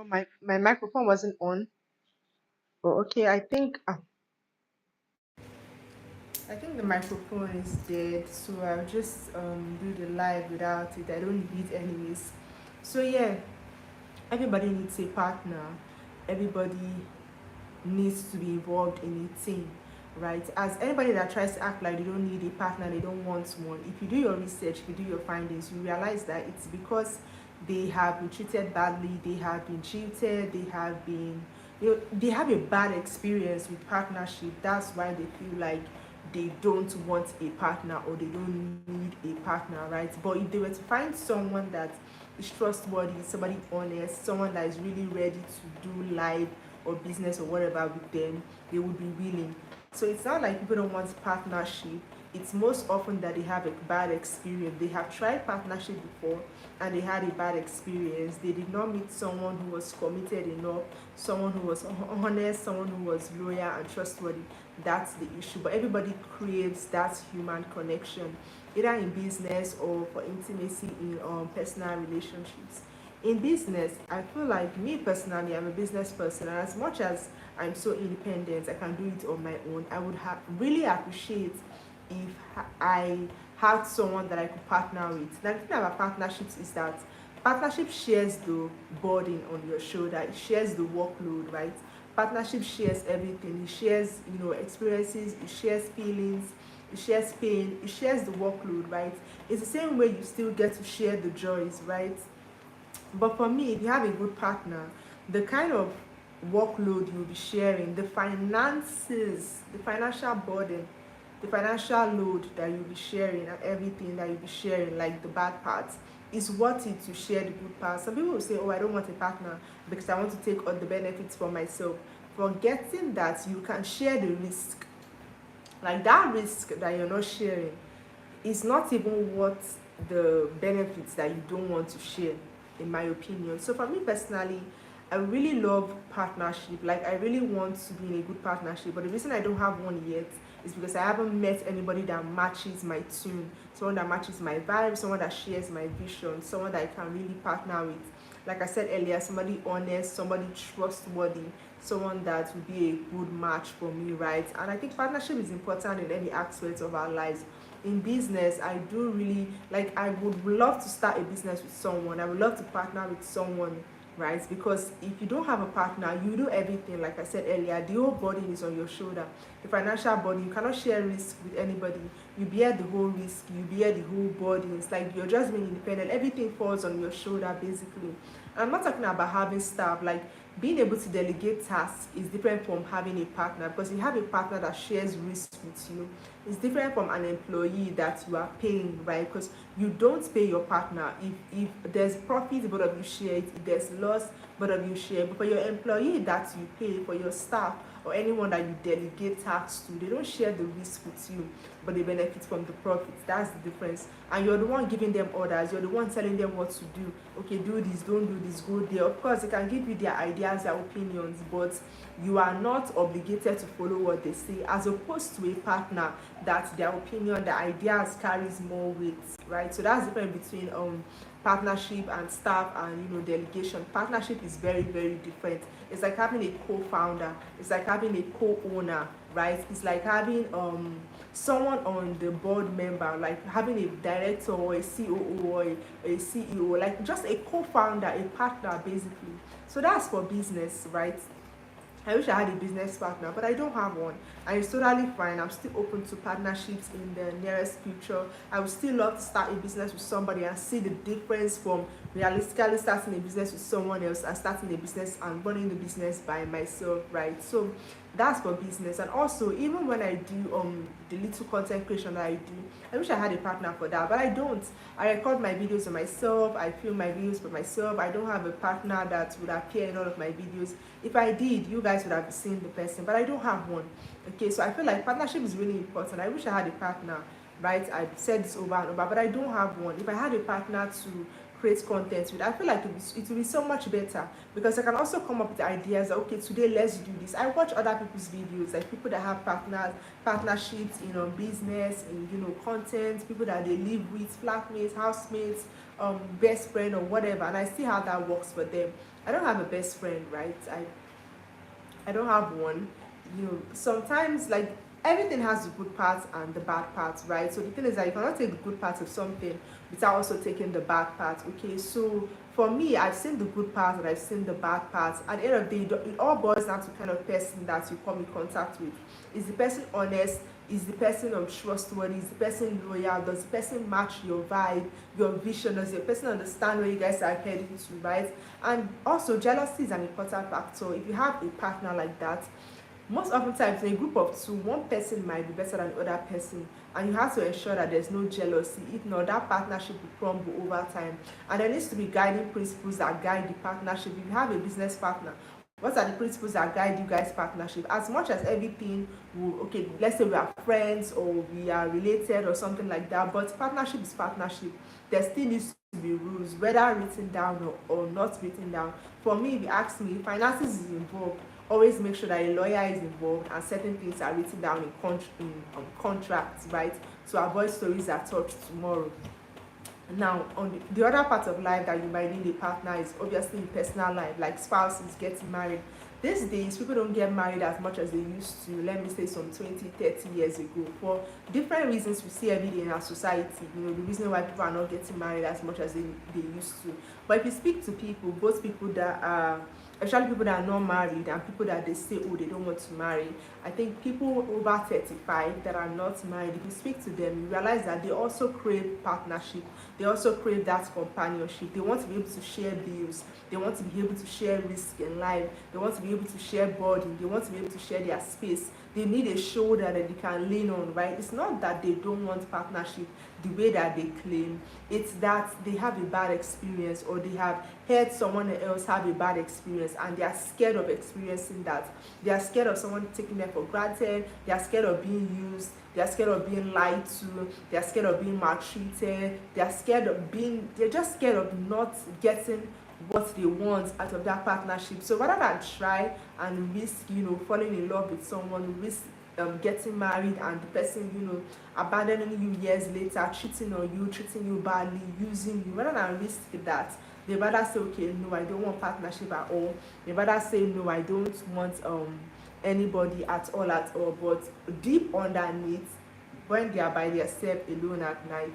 My microphone wasn't on. Oh, okay. I think the microphone is dead, so I'll just do the live without it. I don't need it anyways. So yeah, everybody needs a partner. Everybody needs to be involved in a team, right? As anybody that tries to act like they don't need a partner, they don't want one. If you do your research, if you do your findings, you realize that it's because they have been treated badly, they have been cheated, they have been, they have a bad experience with partnership. That's why they feel like they don't want a partner or they don't need a partner, right? But if they were to find someone that is trustworthy, somebody honest, someone that is really ready to do life or business or whatever with them, they would be willing. So it's not like people don't want partnership. It's most often that they have a bad experience. They have tried partnership before and they had a bad experience. They did not meet someone who was committed enough, someone who was honest, someone who was loyal and trustworthy. That's the issue. But everybody craves that human connection, either in business or for intimacy in personal relationships. In business, I feel like me personally, I'm a business person, and as much as I'm so independent, I can do it on my own. I would really appreciate if I had someone that I could partner with. Now, the thing about partnerships is that partnership shares the burden on your shoulder, it shares the workload, right? Partnership shares everything. It shares, experiences, it shares feelings, it shares pain, it shares the workload, right? It's the same way you still get to share the joys, right? But for me, if you have a good partner, the kind of workload you'll be sharing, the finances, the financial burden, the financial load that you'll be sharing, and everything that you'll be sharing, like the bad parts, is worth it to share the good parts. Some people will say, oh, I don't want a partner because I want to take all the benefits for myself. Forgetting that you can share the risk. Like that risk that you're not sharing is not even worth the benefits that you don't want to share, in my opinion. So for me personally, I really love partnership. Like I really want to be in a good partnership, but the reason I don't have one yet is because I haven't met anybody that matches my tune, someone that matches my vibe, someone that shares my vision, someone that I can really partner with. Like I said earlier, somebody honest, somebody trustworthy, someone that will be a good match for me, right? And I think partnership is important in any aspect of our lives. In business, I do really like, I would love to start a business with someone, I would love to partner with someone, right? Because if you don't have a partner, you do everything. Like I said earlier, the whole burden is on your shoulder. The financial burden, you cannot share risk with anybody. You bear the whole risk, you bear the whole burden. It's like you're just being independent, everything falls on your shoulder basically. And I'm not talking about having staff. Like being able to delegate tasks is different from having a partner, because you have a partner that shares risk with you. It's different from an employee that you are paying, right? Because you don't pay your partner. If there's profit, both of you share it. If there's loss, both of you share. But for your employee that you pay, for your staff or anyone that you delegate tasks to, they don't share the risk with you, but they benefit from the profits. That's the difference. And you're the one giving them orders, you're the one telling them what to do. Okay, do this, don't do this, go there. Of course they can give you their ideas, their opinions, but you are not obligated to follow what they say, as opposed to a partner that their opinion, their ideas carries more weight, right? So that's the difference between partnership and staff and delegation. Partnership is very, very different. It's like having a co-founder, it's like having a co-owner, right? It's like having someone on the board member, like having a director or a COO or a CEO, like just a co-founder, a partner basically. So that's for business, right? I wish I had a business partner, but I don't have one. And it's totally fine. I'm still open to partnerships in the nearest future. I would still love to start a business with somebody and see the difference from realistically starting a business with someone else and starting a business and running the business by myself, right? So that's for business. And also, even when I do the little content creation that I do, I wish I had a partner for that, but I don't. I record my videos on myself, I film my videos for myself. I don't have a partner that would appear in all of my videos. If I did, you guys would have seen the person, but I don't have one. Okay, so I feel like partnership is really important. I wish I had a partner, right? I've said this over and over, but I don't have one. If I had a partner to create content with, I feel like it will be so much better, because I can also come up with ideas that, okay, today let's do this. I watch other people's videos, like people that have partnerships in business, in content, people that they live with, flatmates, housemates, best friend or whatever, and I see how that works for them. I don't have a best friend, right? I don't have one. Sometimes, like, everything has the good parts and the bad parts, right? So the thing is that you cannot take the good parts of something without also taking the bad parts. Okay, so for me, I've seen the good parts and I've seen the bad parts. At the end of the day, it all boils down to kind of person that you come in contact with. Is the person honest? Is the person trustworthy? Is the person loyal? Does the person match your vibe, your vision? Does the person understand where you guys are heading to, right? And also, jealousy is an important factor. If you have a partner like that, most often times in a group of two, one person might be better than the other person, and you have to ensure that there's no jealousy. If not, that partnership will crumble over time. And there needs to be guiding principles that guide the partnership. If you have a business partner, what are the principles that guide you guys partnership? As much as everything will, okay, let's say we are friends or we are related or something like that, but partnership is partnership. There still needs to be rules, whether written down or not written down. For me, if you ask me, finances is involved, always make sure that a lawyer is involved and certain things are written down in contracts, right? To avoid stories that touch tomorrow. Now, on the other part of life that you might need a partner is obviously in personal life, like spouses getting married. These days, people don't get married as much as they used to, let me say some 20, 30 years ago. For different reasons we see every day in our society, the reason why people are not getting married as much as they used to. But if you speak to people, both people that are, especially people that are not married and people that they say, oh, they don't want to marry, I think people over 35 that are not married, if you speak to them, you realize that they also crave partnership. They also crave that companionship. They want to be able to share bills. They want to be able to share risk in life. They want to be able to share burden. They want to be able to share their space. They need a shoulder that they can lean on, right? It's not that they don't want partnership the way that they claim. It's that they have a bad experience, or they have heard someone else have a bad experience and they are scared of experiencing that. They are scared of someone taking them for granted. They are scared of being used. They are scared of being lied to. They are scared of being maltreated. They're just scared of not getting what they want out of that partnership. So rather than try and risk, falling in love with someone, risk getting married and the person, abandoning you years later, cheating on you, treating you badly, using you, rather than risk that, they rather say, okay, no, I don't want partnership at all. They rather say, no, I don't want anybody at all. But deep underneath, when they are by themselves alone at night,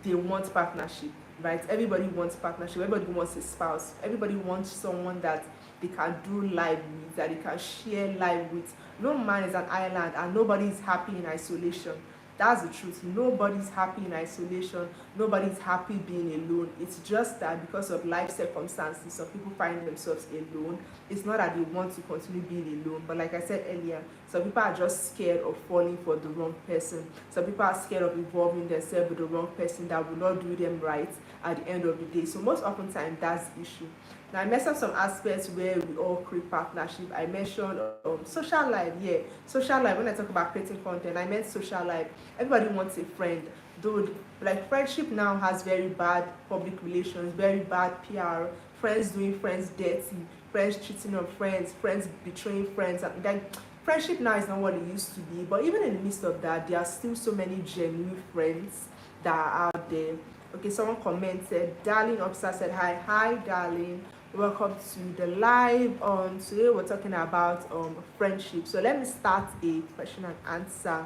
they want partnership, right? Everybody wants partnership. Everybody wants a spouse. Everybody wants someone that they can do life with, that they can share life with. No man is an island, and nobody is happy in isolation. That's the truth. Nobody's happy in isolation. Nobody's happy being alone. It's just that because of life circumstances, some people find themselves alone. It's not that they want to continue being alone, but like I said earlier, some people are just scared of falling for the wrong person. Some people are scared of involving themselves with the wrong person that will not do them right at the end of the day. So most often time, that's the issue. Now, I mentioned some aspects where we all create partnership. I mentioned social life. Yeah, social life. When I talk about creating content, I meant social life. Everybody wants a friend. Though, like, friendship now has very bad public relations, very bad PR, friends doing friends dirty, friends cheating on friends, friends betraying friends. And like, friendship now is not what it used to be. But even in the midst of that, there are still so many genuine friends that are out there. Okay, someone commented, Darling Officer said, hi, darling. Welcome to the live. Today we're talking about friendship. So let me start a question and answer.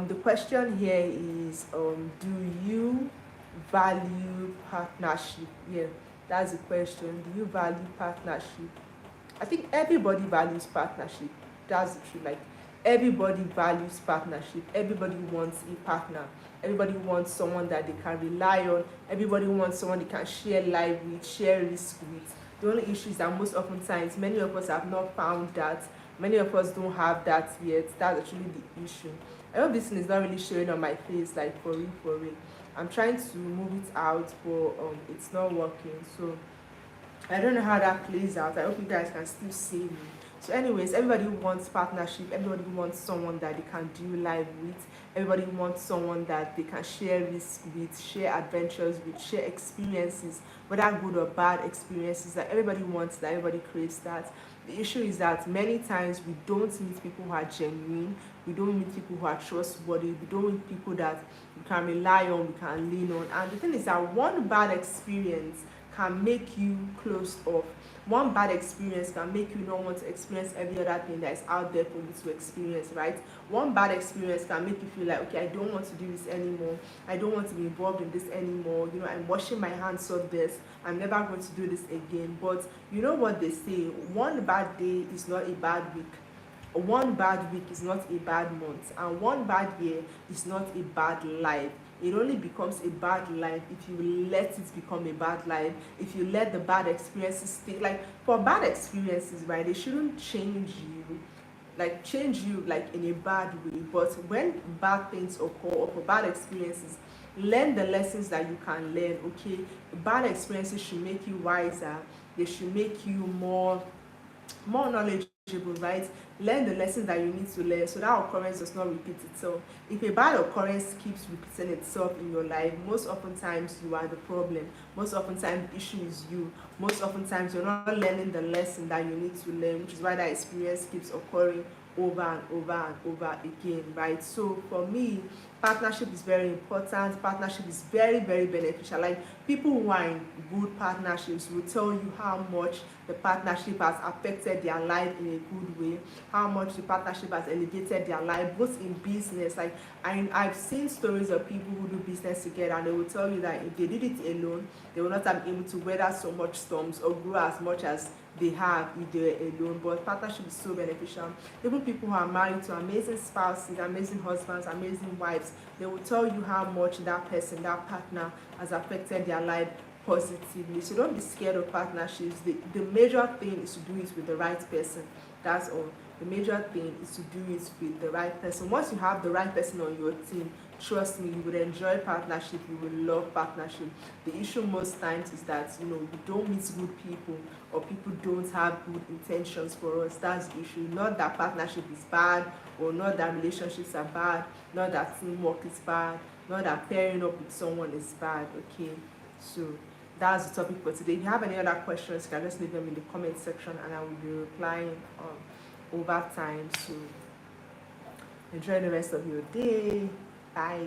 The question here is, do you value partnership? Yeah, that's the question. Do you value partnership? I think everybody values partnership. That's the truth. Like, everybody values partnership. Everybody wants a partner. Everybody wants someone that they can rely on. Everybody wants someone they can share life with, share risk with. The only issue is that most often times, many of us have not found that. Many of us don't have that yet. That's actually the issue. I hope this thing is not really showing on my face, like, for real. I'm trying to move it out, but it's not working. So I don't know how that plays out. I hope you guys can still see me. So anyways, everybody wants partnership. Everybody wants someone that they can do life with. Everybody wants someone that they can share risk with, share adventures with, share experiences, whether good or bad experiences. That everybody wants that. Everybody craves that. The issue is that many times we don't meet people who are genuine. We don't meet people who are trustworthy. We don't meet people that we can rely on, we can lean on. And the thing is that one bad experience can make you closed off. One bad experience can make you not want to experience every other thing that is out there for you to experience, right? One bad experience can make you feel like, okay, I don't want to do this anymore. I don't want to be involved in this anymore. You know, I'm washing my hands of this. I'm never going to do this again. But you know what they say, one bad day is not a bad week. One bad week is not a bad month, and one bad year is not a bad life. It only becomes a bad life if you let it become a bad life, if you let the bad experiences stay. Like, for bad experiences, right, they shouldn't change you like in a bad way. But when bad things occur, or for bad experiences, learn the lessons that you can learn. Okay, bad experiences should make you wiser, they should make you more knowledgeable, right? Learn the lessons that you need to learn so that occurrence does not repeat itself. If a bad occurrence keeps repeating itself in your life, most often times you are the problem. Most often times the issue is you. Most often times you're not learning the lesson that you need to learn, which is why that experience keeps occurring over and over and over again, right? So for me, partnership is very important. Partnership is very, very beneficial. Like, people who are in good partnerships will tell you how much the partnership has affected their life in a good way, how much the partnership has elevated their life, both in business. Like, I've seen stories of people who do business together, and they will tell you that if they did it alone, they will not have been able to weather so much storms or grow as much as they have if they're alone. But partnership is so beneficial. Even people who are married to amazing spouses, amazing husbands, amazing wives, they will tell you how much that person, that partner, has affected their life positively. So don't be scared of partnerships. The major thing is to do it with the right person. That's all. The major thing is to do it with the right person. Once you have the right person on your team, trust me, you will enjoy partnership, you will love partnership. The issue most times is that, you know, we don't meet good people, or people don't have good intentions for us. That's the issue. Not that partnership is bad, or not that relationships are bad, not that teamwork is bad, not that pairing up with someone is bad. Okay, so that's the topic for today. If you have any other questions, you can just leave them in the comment section, and I will be replying over time. So enjoy the rest of your day. Bye.